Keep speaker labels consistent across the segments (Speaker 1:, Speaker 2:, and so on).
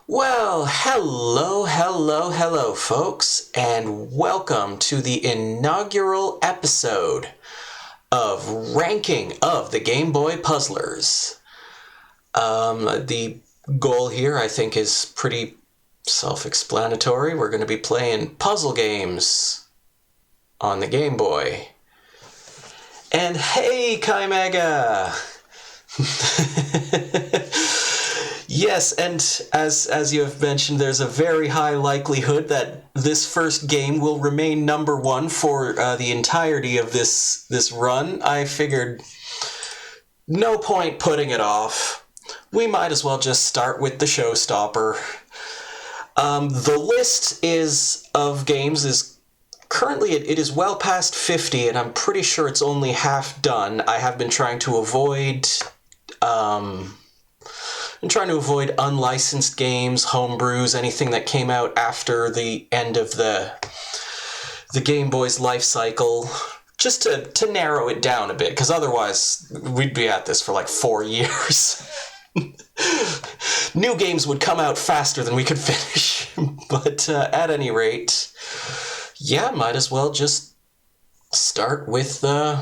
Speaker 1: Well, hello, folks, and welcome to the inaugural episode of Ranking of the Game Boy Puzzlers. The goal here, I think, is pretty self-explanatory. We're going to be playing puzzle games on the Game Boy. And hey, Kaimega! Yes, and as you have mentioned, there's a very high likelihood that this first game will remain number one for the entirety of this run. I figured no point putting it off. We might as well just start with the showstopper. The list of games is currently it is well past 50, and I'm pretty sure it's only half done. I have been trying to avoid unlicensed games, homebrews, anything that came out after the end of the Game Boy's life cycle, just to narrow it down a bit, because otherwise we'd be at this for like 4 years. New games would come out faster than we could finish. But at any rate, yeah, might as well just start with the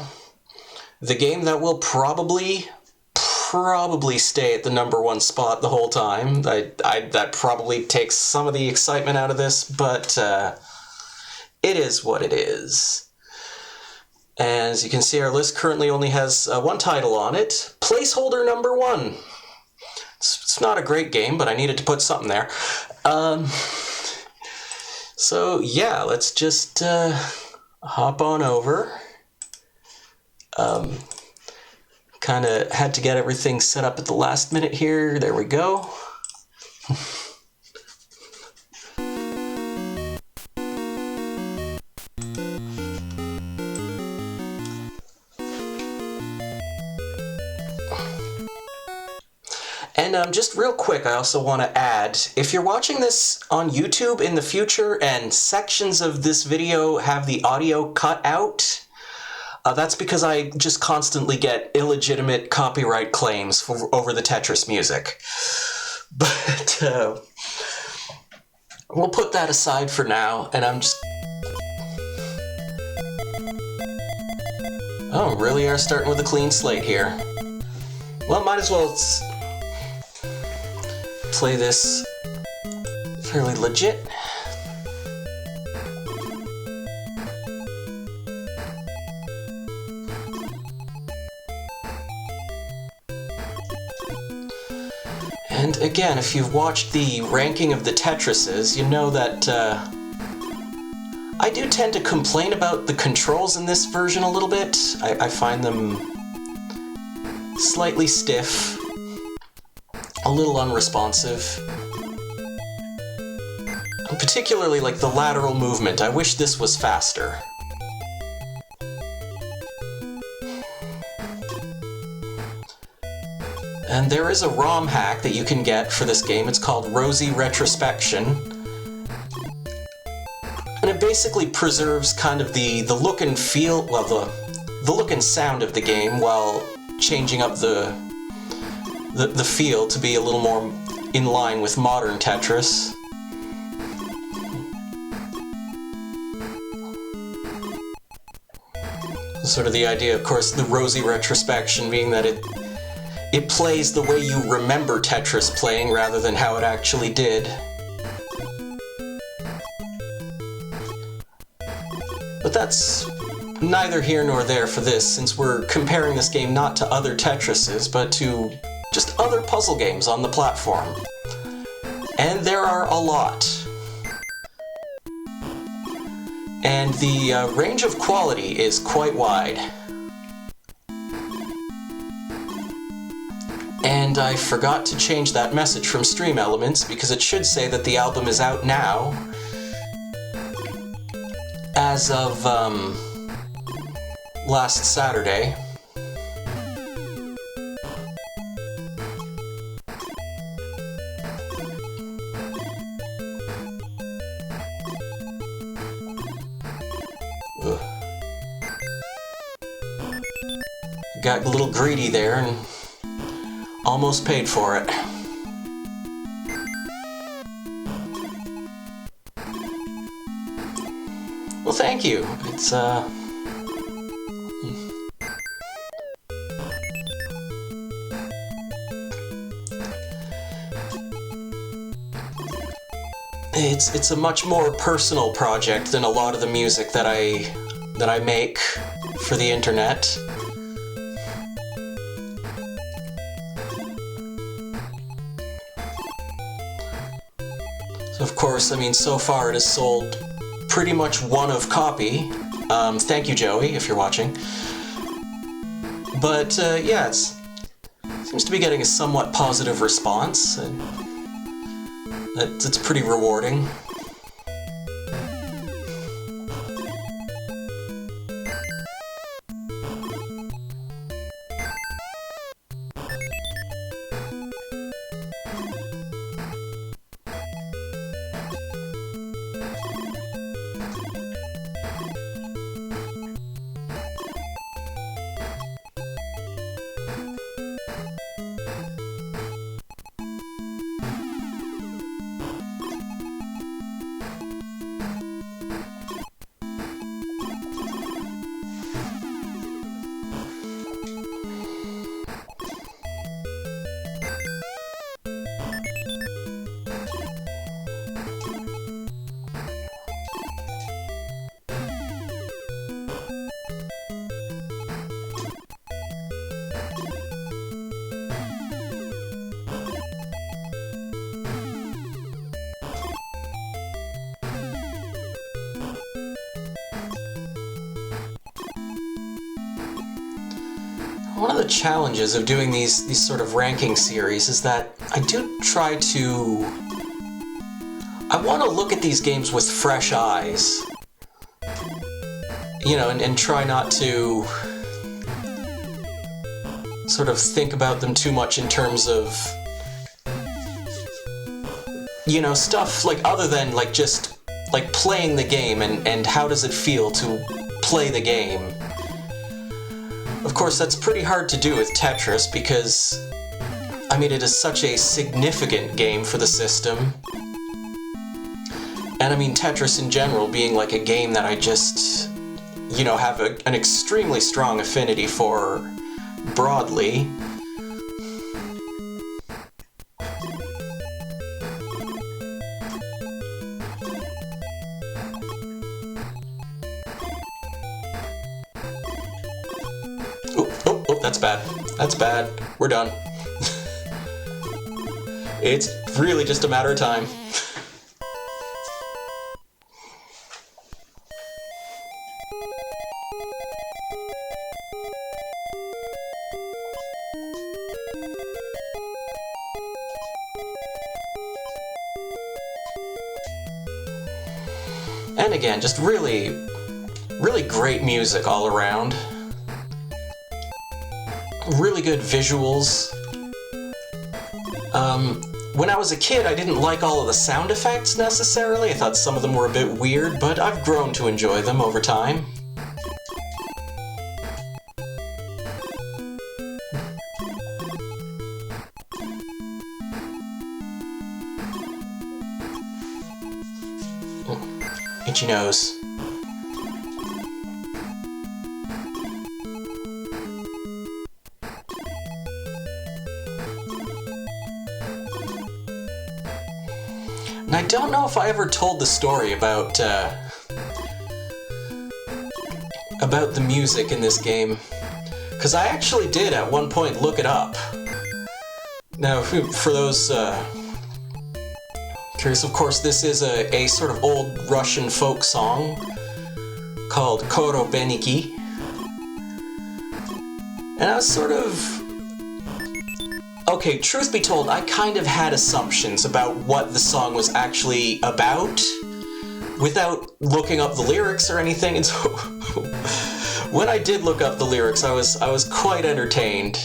Speaker 1: game that will probably stay at the number one spot the whole time. That probably takes some of the excitement out of this, but it is what it is. As you can see, our list currently only has one title on it, Placeholder Number 1. It's not a great game, but I needed to put something there. So yeah, let's just hop on over. Kind of had to get everything set up at the last minute here. There we go. And just real quick, I also want to add, if you're watching this on YouTube in the future and sections of this video have the audio cut out, that's because I just constantly get illegitimate copyright claims over the Tetris music. But we'll put that aside for now, and I'm just... Oh, really are starting with a clean slate here. Well, might as well play this fairly legit. And again, if you've watched the ranking of the Tetrises, you know that I do tend to complain about the controls in this version a little bit. I find them slightly stiff, a little unresponsive. And particularly like the lateral movement. I wish this was faster. And there is a ROM hack that you can get for this game. It's called Rosy Retrospection. And it basically preserves kind of the look and feel, well, the look and sound of the game while changing up the feel to be a little more in line with modern Tetris. Sort of the idea, of course, the Rosy Retrospection being that it plays the way you remember Tetris playing rather than how it actually did. But that's neither here nor there for this, since we're comparing this game not to other Tetrises, but to just other puzzle games on the platform. And there are a lot. And the range of quality is quite wide. And I forgot to change that message from Stream Elements, because it should say that the album is out now as of last Saturday. Ugh. Got a little greedy there and almost paid for it. thank you. It's, It's a much more personal project than a lot of the music that I make for the internet. So of course, I mean, so far it has sold pretty much one of copy. Thank you, Joey, if you're watching. But yeah, it seems to be getting a somewhat positive response. And it's pretty rewarding. One of the challenges of doing these sort of ranking series is that I do try to... I want to look at these games with fresh eyes. You know, and try not to sort of think about them too much in terms of, you know, stuff like other than like just like playing the game and how does it feel to play the game. Of course, that's pretty hard to do with Tetris because, I mean, it is such a significant game for the system. And I mean, Tetris in general being like a game that I just, you know, have an extremely strong affinity for broadly. Oh, that's bad. That's bad. We're done. It's really just a matter of time. And again, just really, really great music all around. Really good visuals. When I was a kid, I didn't like all of the sound effects necessarily. I thought some of them were a bit weird, but I've grown to enjoy them over time. Oh, itchy nose. And I don't know if I ever told the story about the music in this game, because I actually did at one point look it up. Now, for those curious, of course, this is a sort of old Russian folk song called Korobeniki. And I was sort of... Okay, truth be told, I kind of had assumptions about what the song was actually about without looking up the lyrics or anything, and so when I did look up the lyrics, I was quite entertained.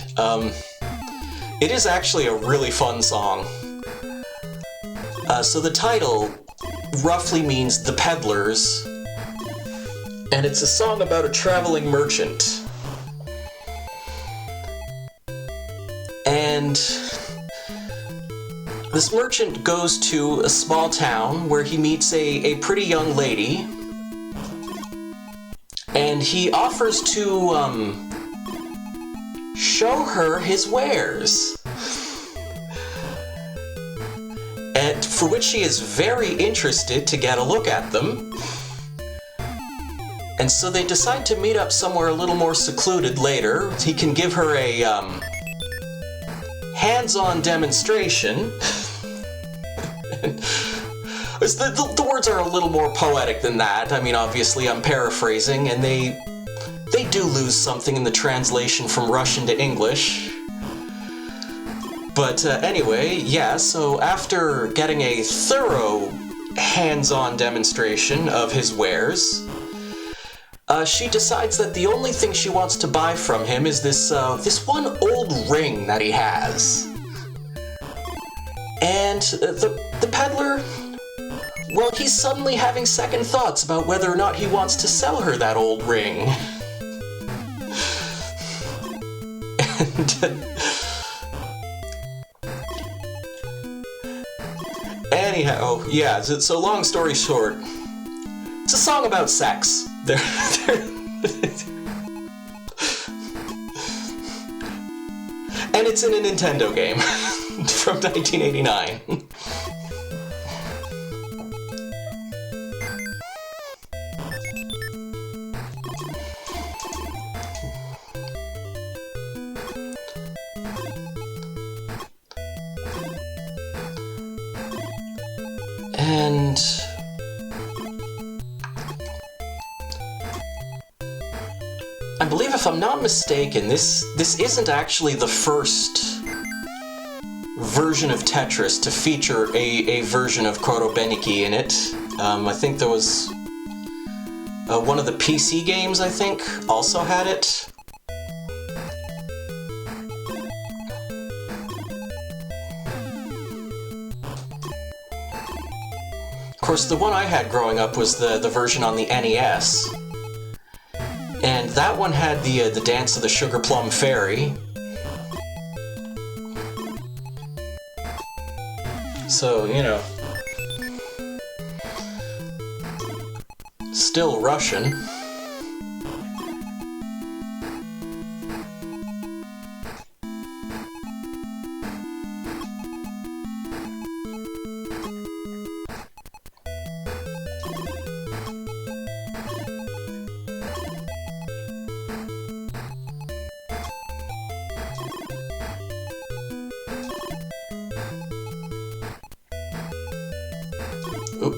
Speaker 1: It is actually a really fun song. So the title roughly means The Peddlers, and it's a song about a traveling merchant. And this merchant goes to a small town where he meets a pretty young lady. and he offers to show her his wares. And for which she is very interested to get a look at them. And so they decide to meet up somewhere a little more secluded later. He can give her a hands-on demonstration. The words are a little more poetic than that. I mean, obviously I'm paraphrasing, and they do lose something in the translation from Russian to English. But anyway, yeah, so after getting a thorough hands-on demonstration of his wares, she decides that the only thing she wants to buy from him is this one old ring that he has. And the peddler, well, he's suddenly having second thoughts about whether or not he wants to sell her that old ring. And anyhow, yeah, so long story short, it's a song about sex. And it's in a Nintendo game from 1989. And I believe, if I'm not mistaken, this isn't actually the first version of Tetris to feature a version of Korobeniki in it. I think there was one of the PC games, I think, also had it. Of course, the one I had growing up was the version on the NES. And that one had the Dance of the Sugar Plum Fairy. So, you know, still Russian. Oop.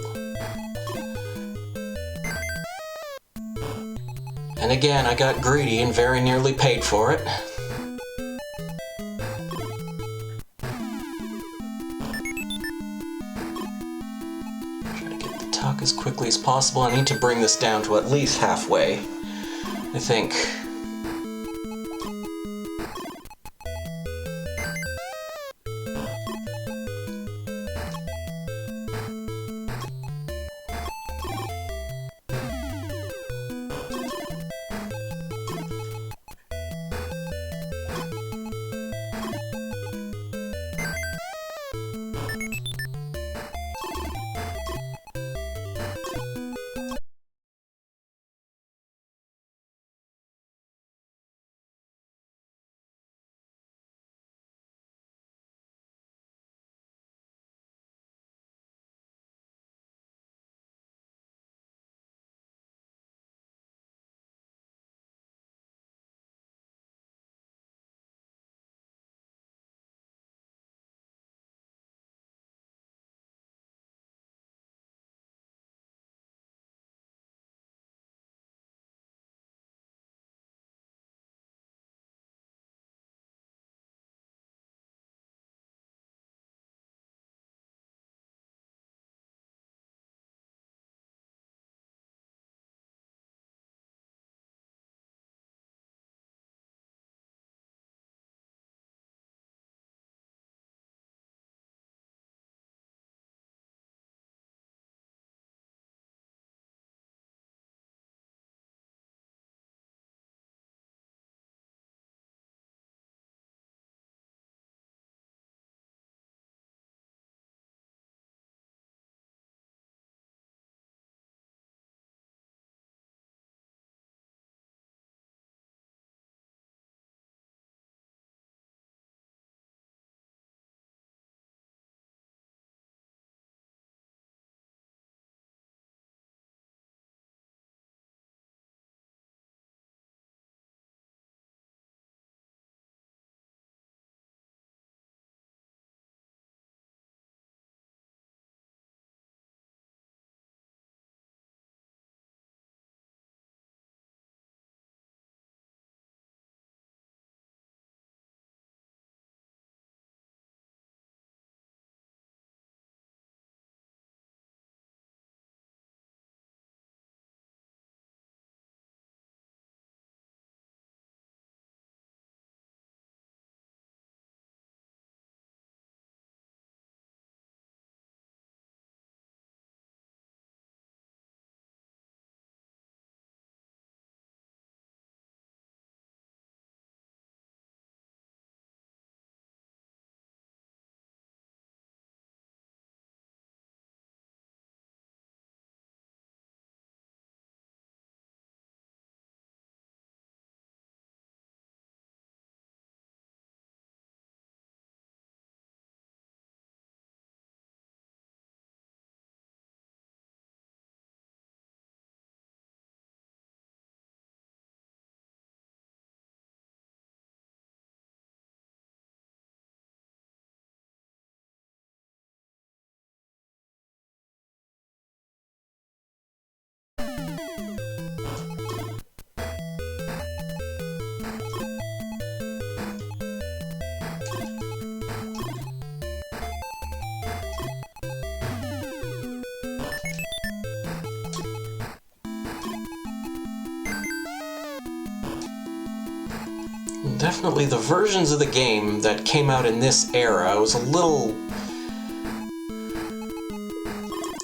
Speaker 1: And again, I got greedy and very nearly paid for it. Try to get the tuck as quickly as possible. I need to bring this down to at least halfway, I think. Definitely the versions of the game that came out in this era was a little...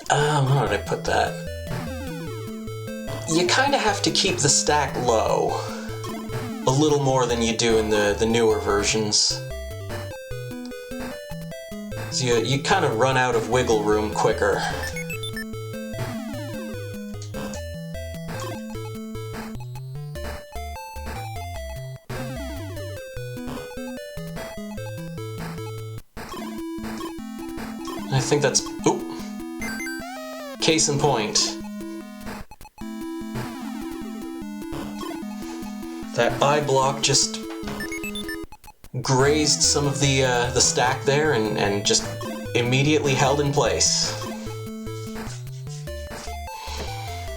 Speaker 1: how did I put that? You kind of have to keep the stack low a little more than you do in the newer versions. So you kind of run out of wiggle room quicker. I think that's... Oop! Case in point. That eye block just grazed some of the stack there and just immediately held in place.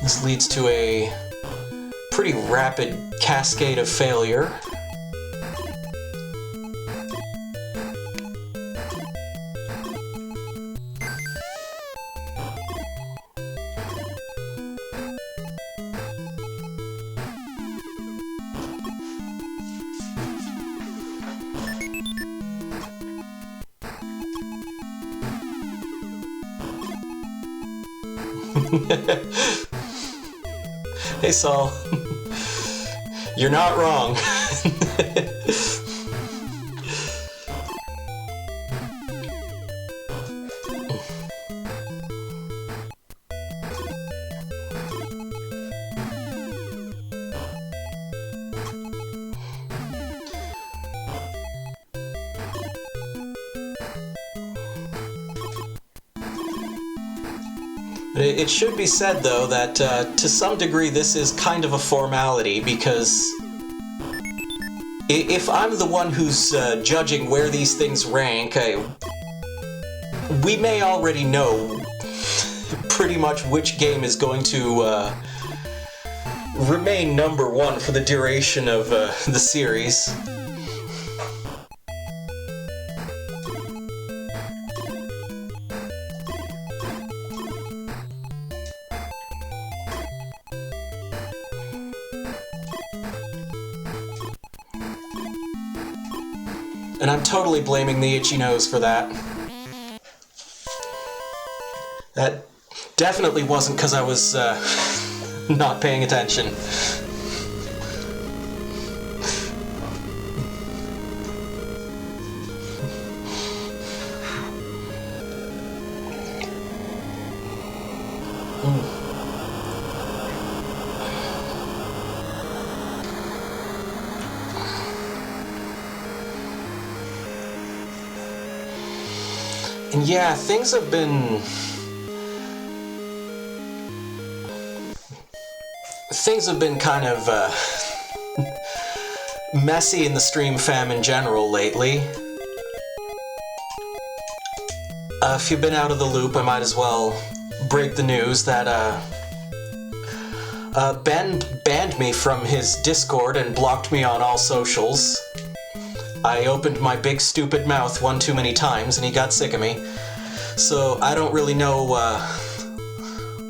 Speaker 1: This leads to a pretty rapid cascade of failure. Hey Saul, you're not wrong. It should be said, though, that to some degree this is kind of a formality, because if I'm the one who's judging where these things rank, we may already know pretty much which game is going to remain number one for the duration of the series. And I'm totally blaming the itchy nose for that. That definitely wasn't because I was not paying attention. And yeah, things have been kind of messy in the stream fam in general lately. If you've been out of the loop, I might as well break the news that Ben banned me from his Discord and blocked me on all socials. I opened my big stupid mouth one too many times and he got sick of me. So I don't really know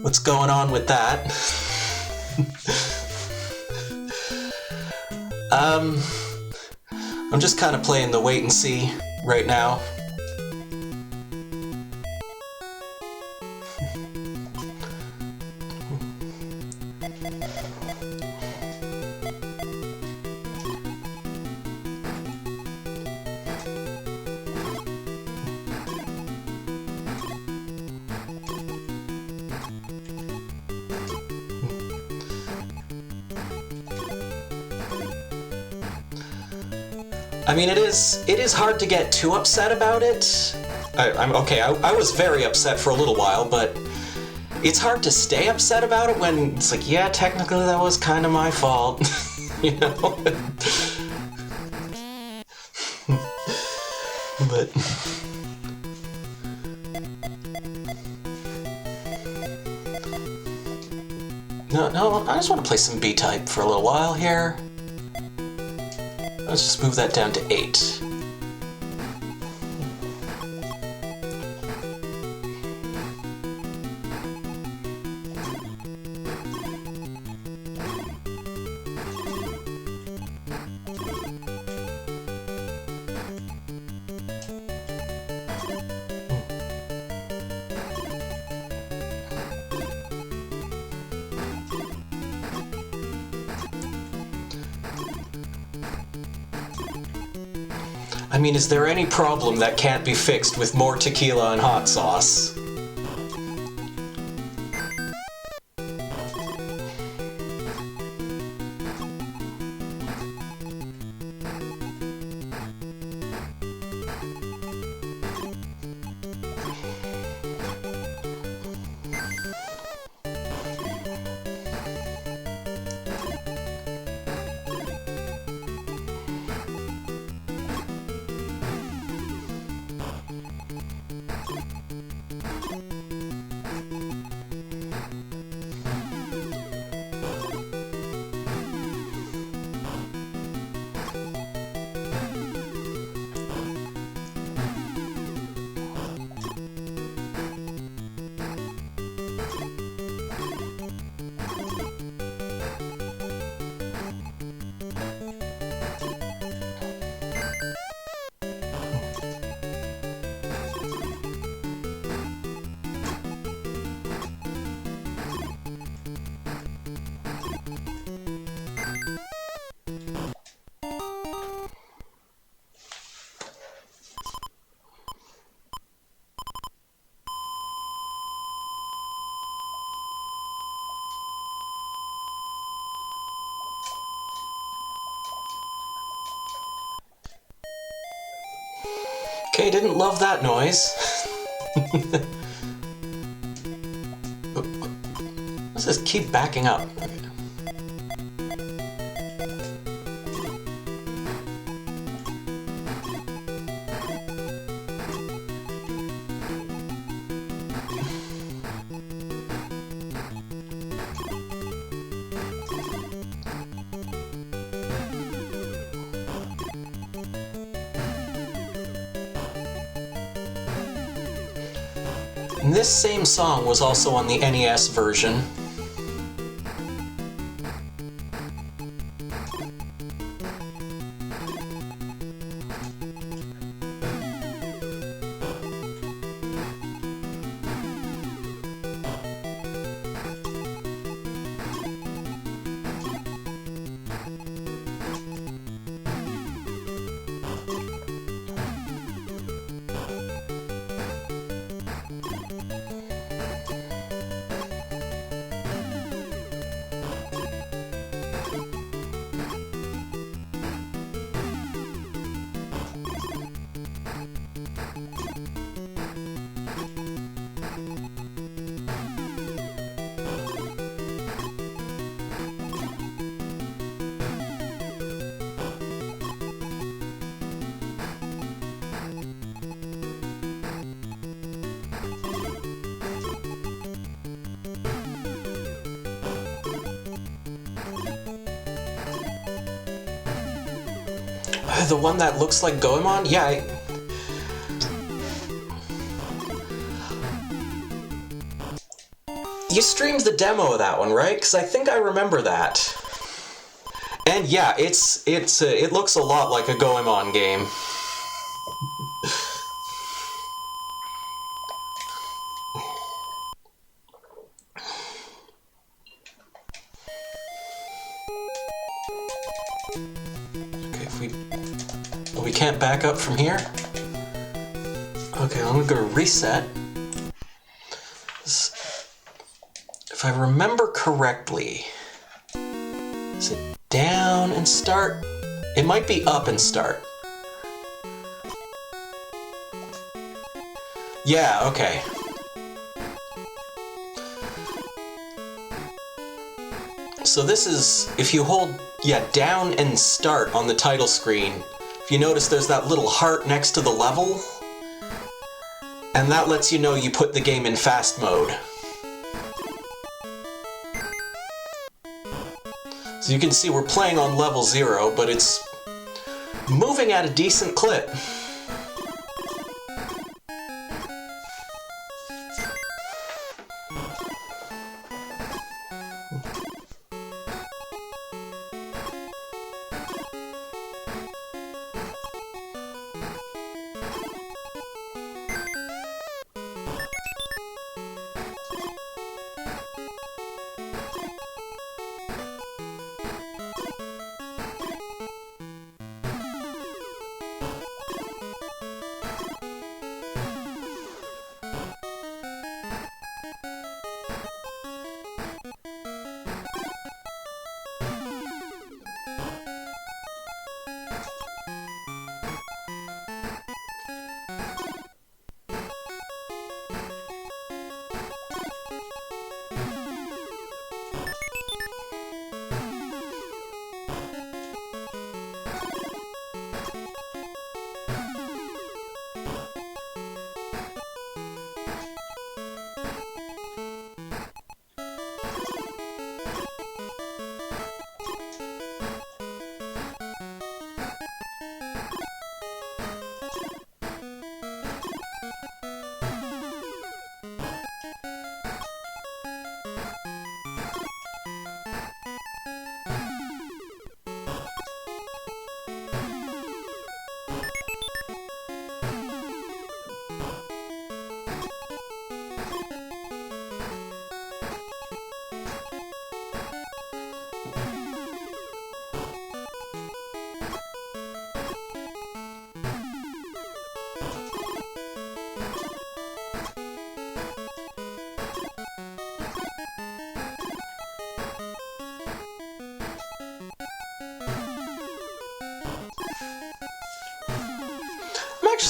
Speaker 1: what's going on with that. I'm just kind of playing the wait and see right now. I mean, it is hard to get too upset about it. I'm okay. I was very upset for a little while, but it's hard to stay upset about it when it's like, yeah, technically that was kind of my fault, you know. But no, I just want to play some B-Type for a little while here. Let's just move that down to 8. I mean, is there any problem that can't be fixed with more tequila and hot sauce? Okay, didn't love that noise. Let's just keep backing up. And this same song was also on the NES version. The one that looks like Goemon? Yeah, you streamed the demo of that one, right? Because I think I remember that. And yeah, it looks a lot like a Goemon game. We can't back up from here. Okay, I'm gonna reset. If I remember correctly, is it down and start? It might be up and start. Yeah, okay. So this is, if you hold, down and start on the title screen, if you notice there's that little heart next to the level, and that lets you know you put the game in fast mode. So you can see we're playing on level 0, but it's moving at a decent clip.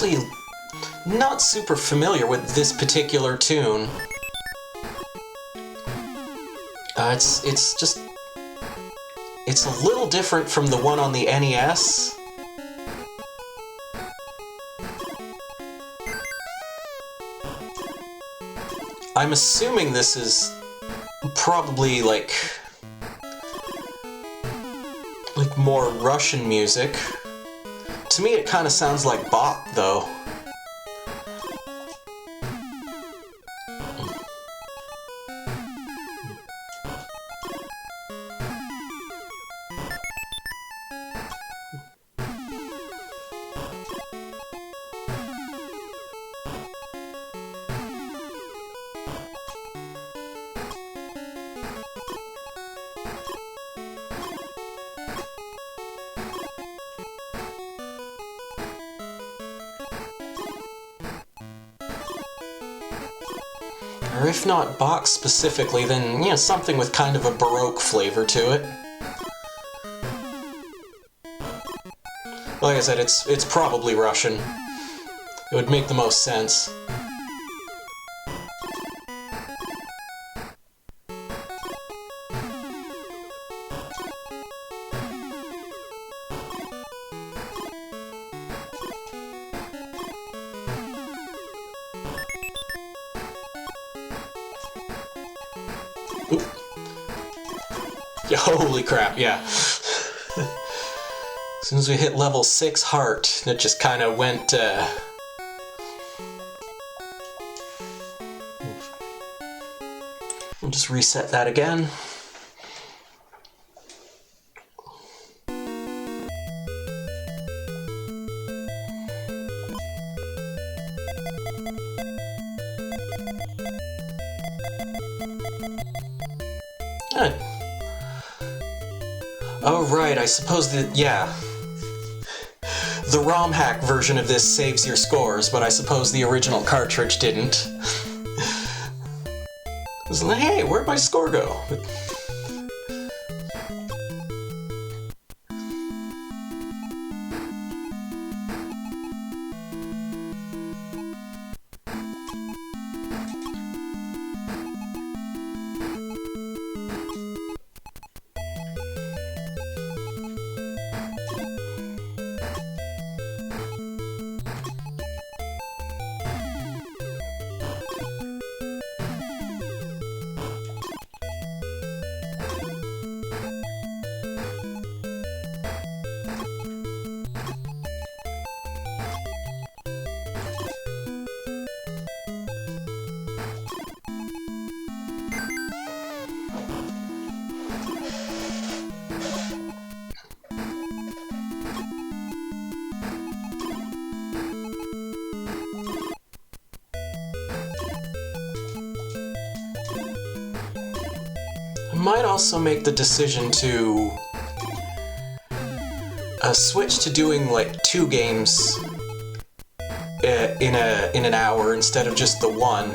Speaker 1: actually not super familiar with this particular tune. It's a little different from the one on the NES. I'm assuming this is probably like more Russian music. To me, it kind of sounds like Bach, though. Or if not Bach specifically, then, you know, something with kind of a Baroque flavor to it. Like I said, it's probably Russian. It would make the most sense. Oop. Yeah, holy crap, yeah. As soon as we hit level 6 heart, it just kind of went, I'll just reset that again. Good. Oh, right, I suppose that, yeah. The ROM hack version of this saves your scores, but I suppose the original cartridge didn't. It's like, hey, where'd my score go? Might also make the decision to switch to doing like 2 games in an hour instead of just the one.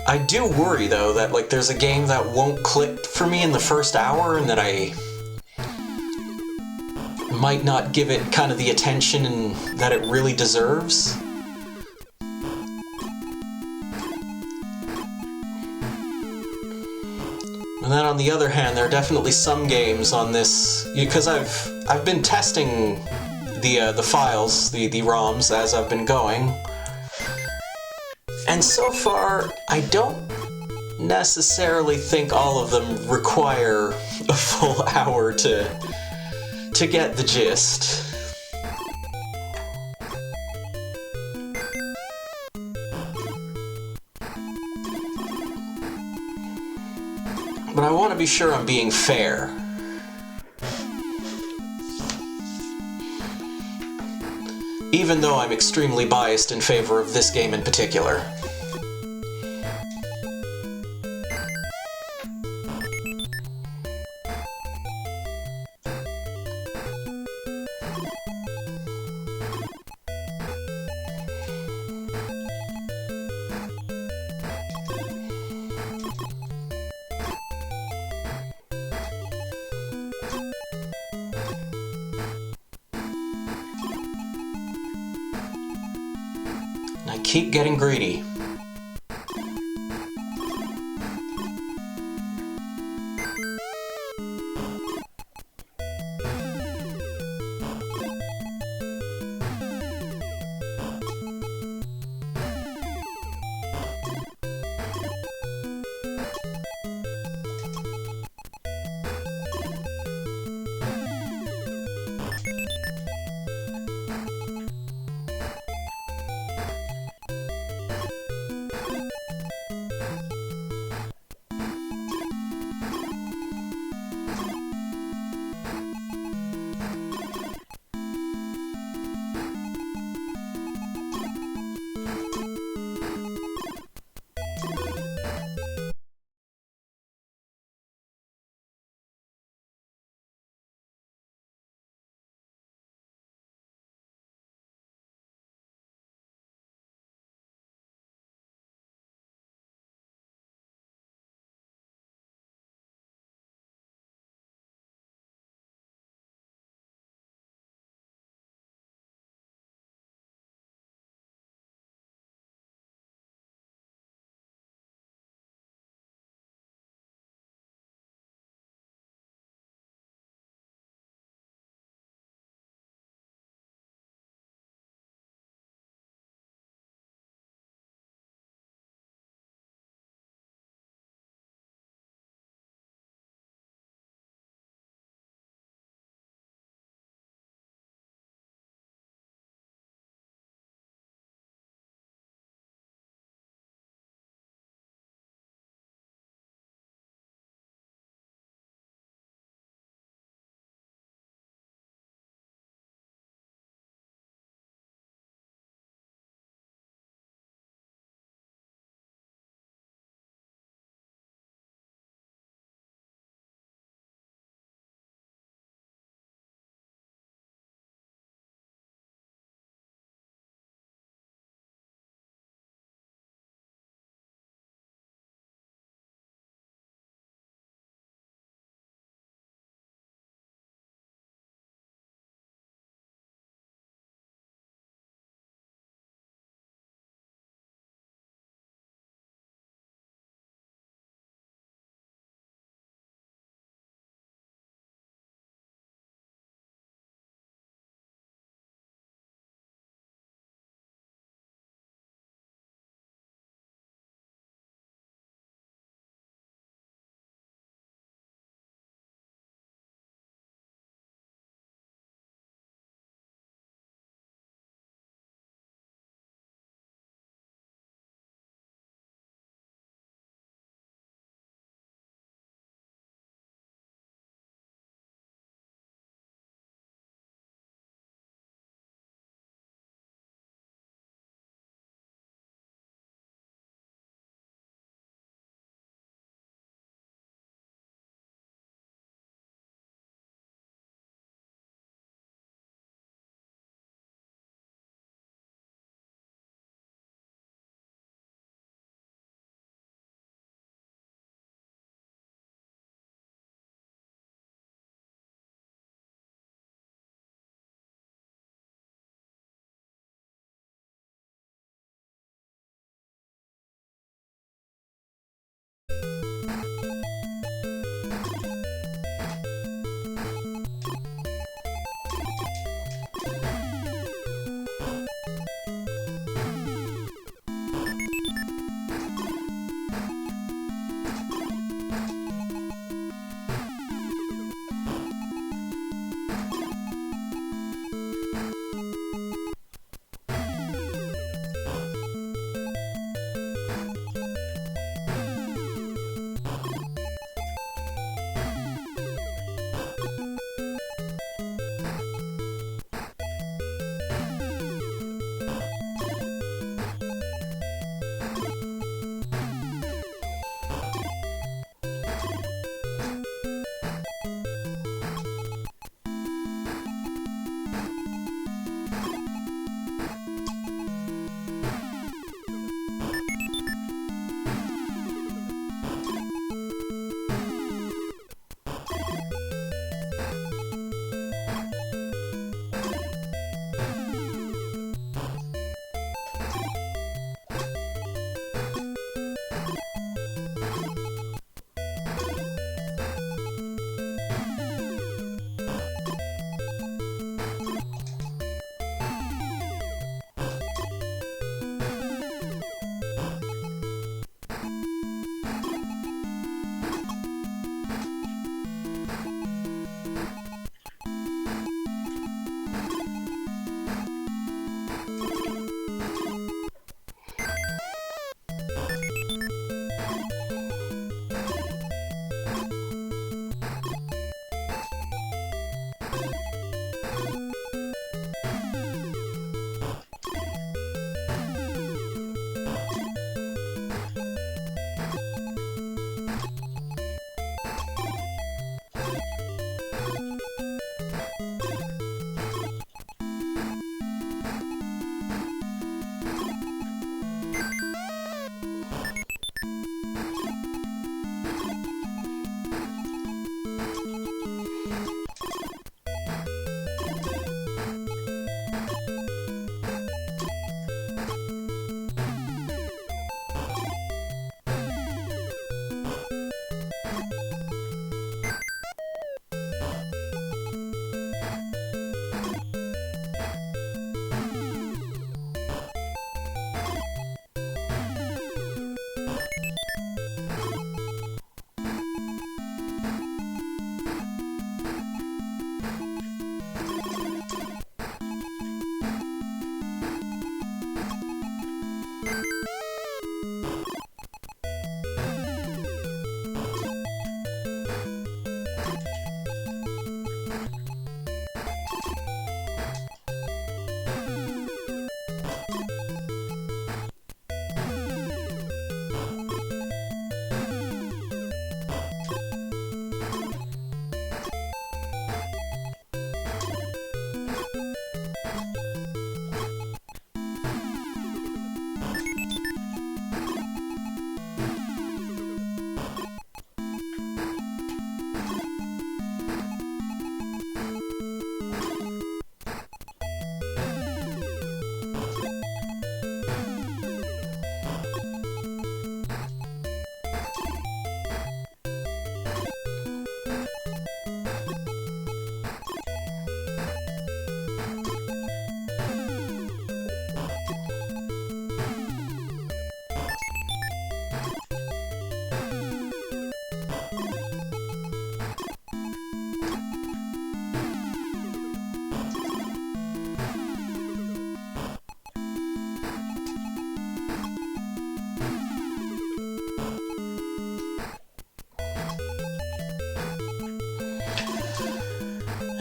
Speaker 1: I do worry though that like there's a game that won't click for me in the first hour and that I might not give it kind of the attention that it really deserves. And then on the other hand, there are definitely some games on this, because I've been testing the files, the ROMs as I've been going, and so far I don't necessarily think all of them require a full hour to get the gist. But I want to be sure I'm being fair. Even though I'm extremely biased in favor of this game in particular. keep getting greedy.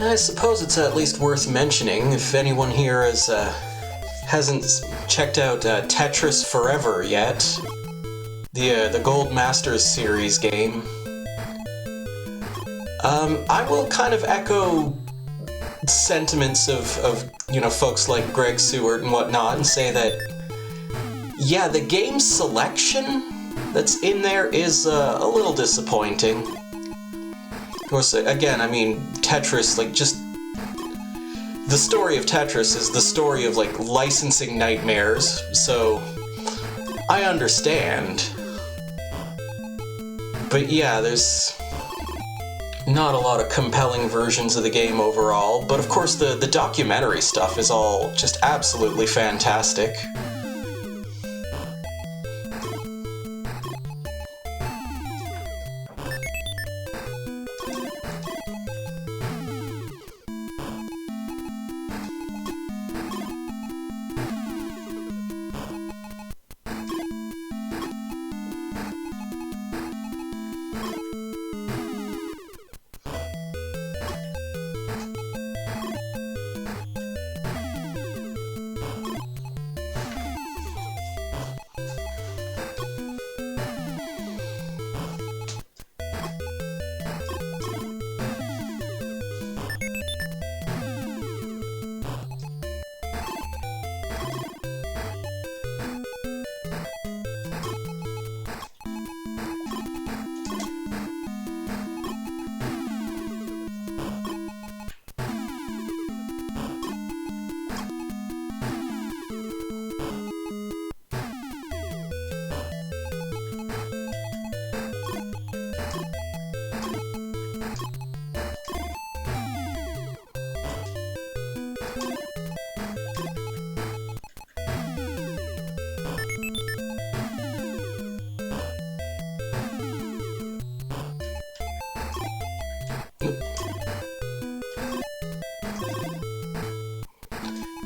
Speaker 1: I suppose it's at least worth mentioning if anyone here hasn't checked out Tetris Forever yet, the Gold Masters series game. I will kind of echo sentiments of folks like Greg Seward and whatnot and say that, yeah, the game selection that's in there is a little disappointing. Of course, again, I mean, Tetris, like, just... The story of Tetris is the story of, like, licensing nightmares, so I understand. But yeah, there's not a lot of compelling versions of the game overall, but of course the documentary stuff is all just absolutely fantastic.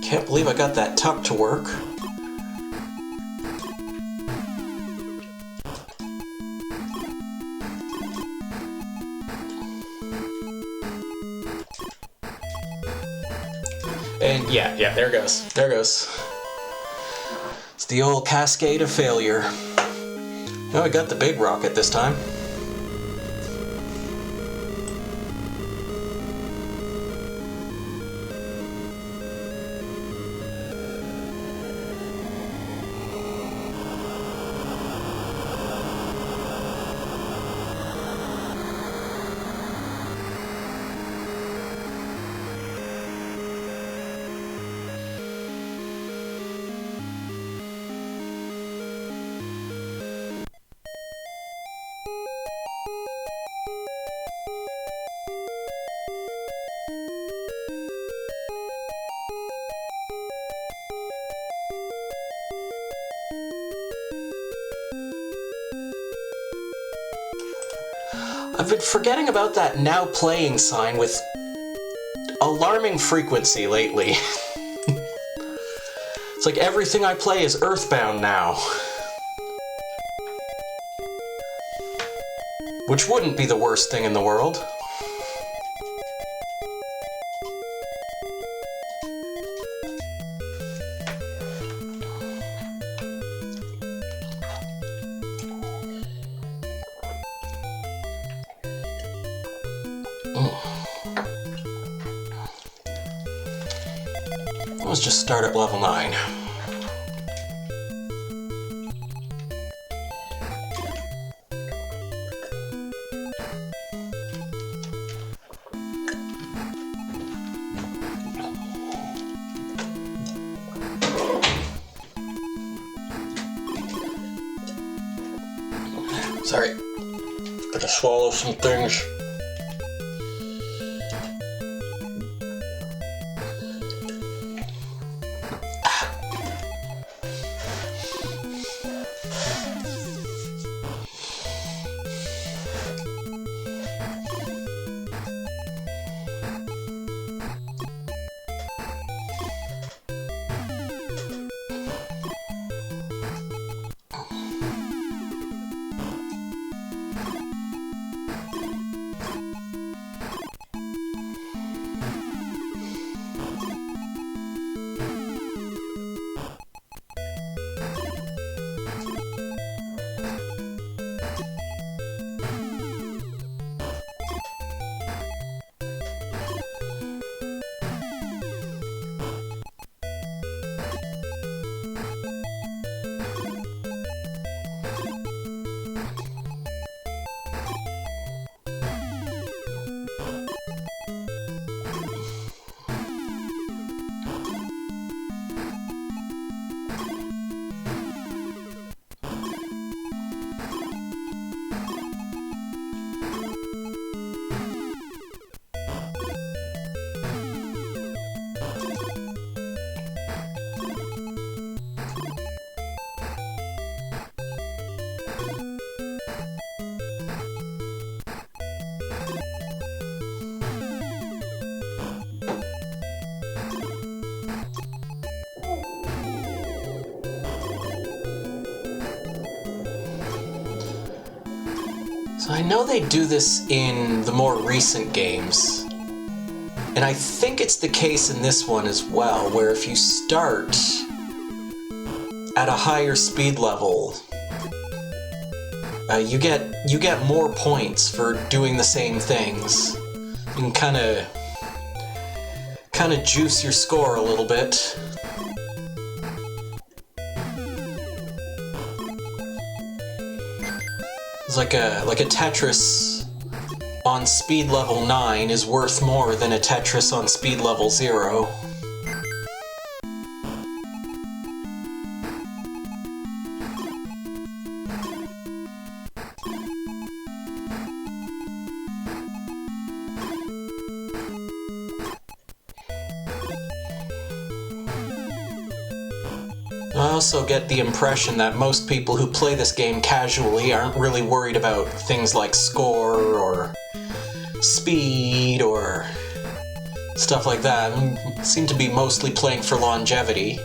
Speaker 1: Can't believe I got that tuck to work. And yeah, there goes. There goes. It's the old cascade of failure. Oh, I got the big rocket this time. I've been forgetting about that now playing sign with alarming frequency lately. It's like everything I play is Earthbound now. Which wouldn't be the worst thing in the world. Let's just start at level 9. Sorry, gotta swallow some things. So I know they do this in the more recent games. And I think it's the case in this one as well, where if you start at a higher speed level, you get more points for doing the same things. You can kind of juice your score a little bit. It's like a Tetris on speed level 9 is worth more than a Tetris on speed level 0. I also get the impression that most people who play this game casually aren't really worried about things like score or speed or stuff like that. Seem to be mostly playing for longevity.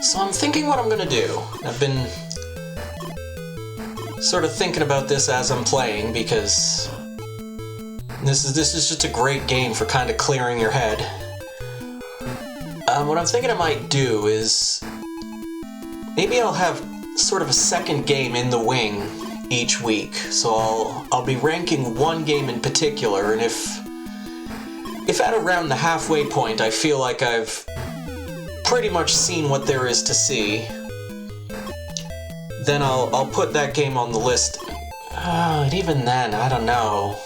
Speaker 1: So I'm thinking what I'm gonna do. I've been sort of thinking about this as I'm playing because this is just a great game for kind of clearing your head. What I'm thinking I might do is maybe I'll have sort of a second game in the wing each week. So I'll be ranking one game in particular, and if at around the halfway point I feel like I've pretty much seen what there is to see, then I'll put that game on the list. And even then, I don't know.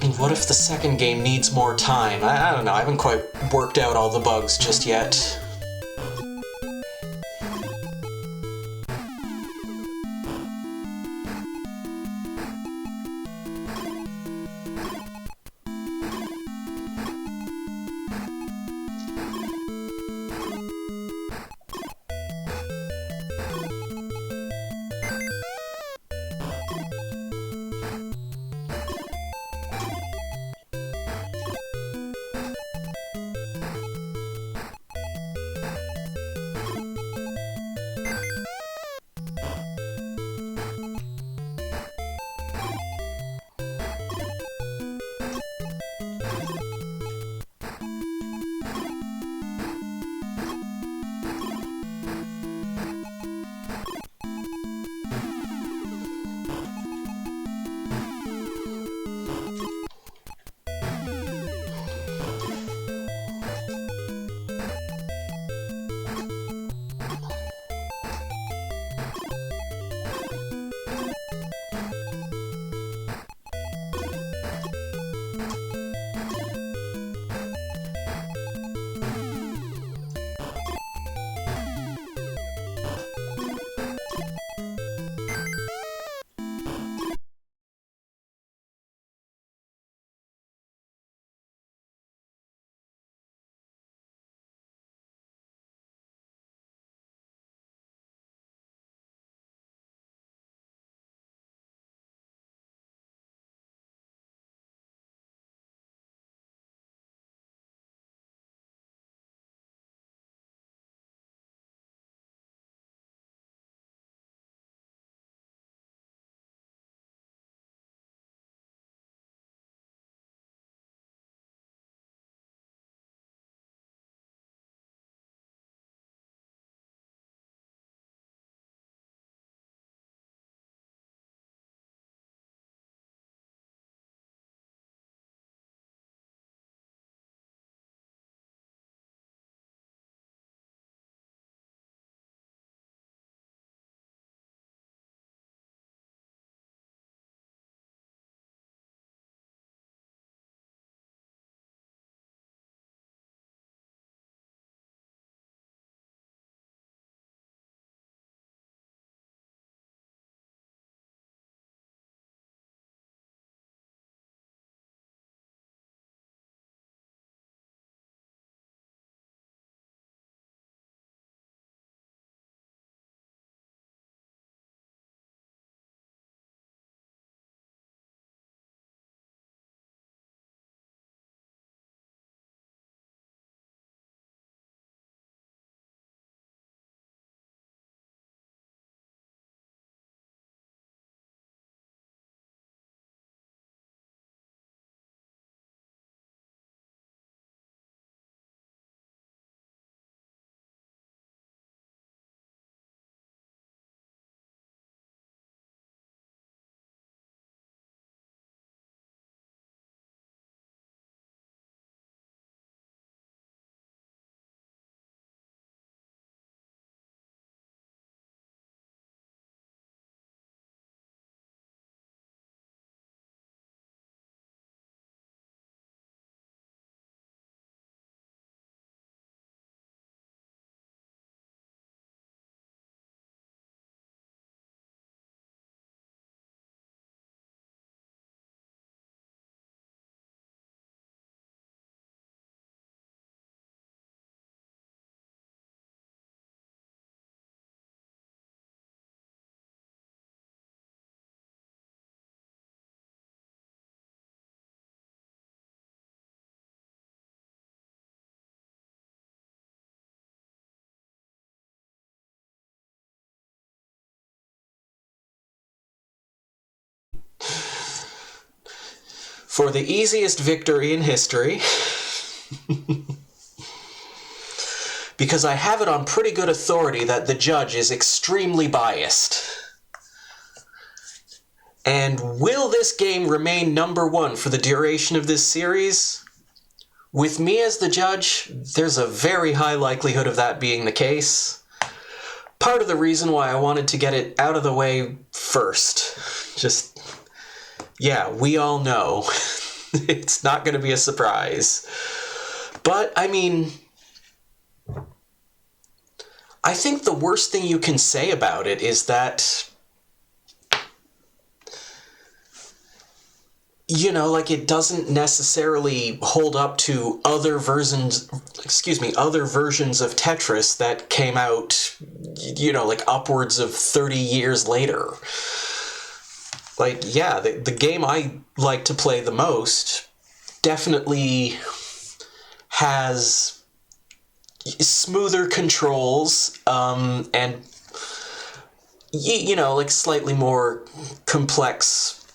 Speaker 1: And what if the second game needs more time? I don't know, I haven't quite worked out all the bugs just yet. for the easiest victory in history. Because I have it on pretty good authority that the judge is extremely biased. And will this game remain number one for the duration of this series? With me as the judge, there's a very high likelihood of that being the case. Part of the reason why I wanted to get it out of the way first. Just, yeah, we all know. It's not going to be a surprise. But, I mean, I think the worst thing you can say about it is that, you know, like, it doesn't necessarily hold up to other versions of Tetris that came out, you know, like, upwards of 30 years later. Like, yeah, the game I like to play the most definitely has smoother controls, and, you know, like, slightly more complex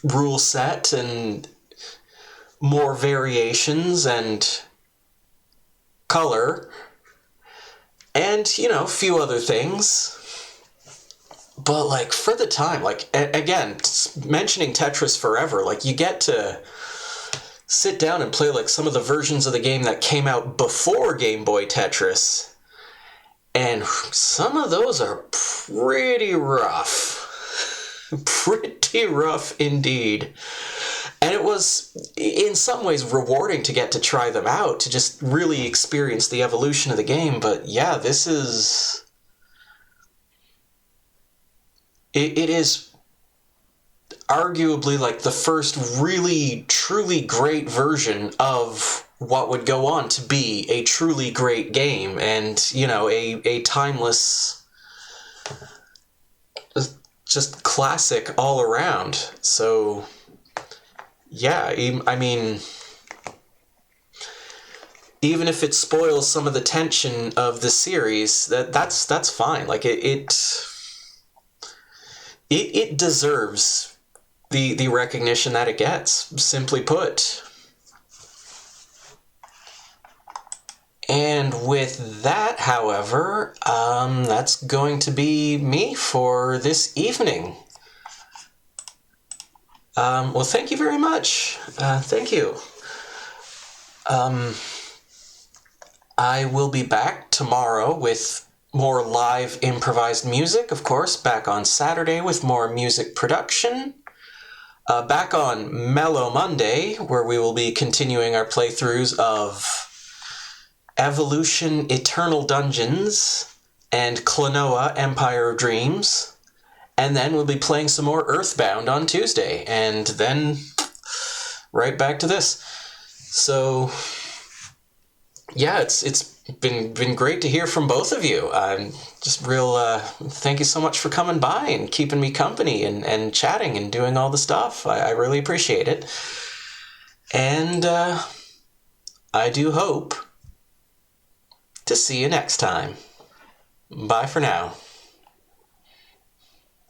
Speaker 1: rule set and more variations and color and, you know, a few other things. But, like, for the time, like, again, mentioning Tetris Forever, like, you get to sit down and play, like, some of the versions of the game that came out before Game Boy Tetris, and some of those are pretty rough. Pretty rough indeed. And it was, in some ways, rewarding to get to try them out, to just really experience the evolution of the game. But yeah, this is... It is arguably like the first really, truly great version of what would go on to be a truly great game, and, you know, a timeless... just classic all around. So, yeah, I mean, even if it spoils some of the tension of the series, that's fine. Like, it deserves the recognition that it gets, simply put. And with that, however, that's going to be me for this evening. Well, thank you very much. Thank you. I will be back tomorrow with more live improvised music, of course, back on Saturday with more music production. Back on Mellow Monday, where we will be continuing our playthroughs of Evolution Eternal Dungeons and Klonoa Empire of Dreams. And then we'll be playing some more Earthbound on Tuesday, and then right back to this. So, yeah, it's been great to hear from both of you. I'm just real, thank you so much for coming by and keeping me company and chatting and doing all the stuff. I really appreciate it. And I do hope to see you next time. Bye for now.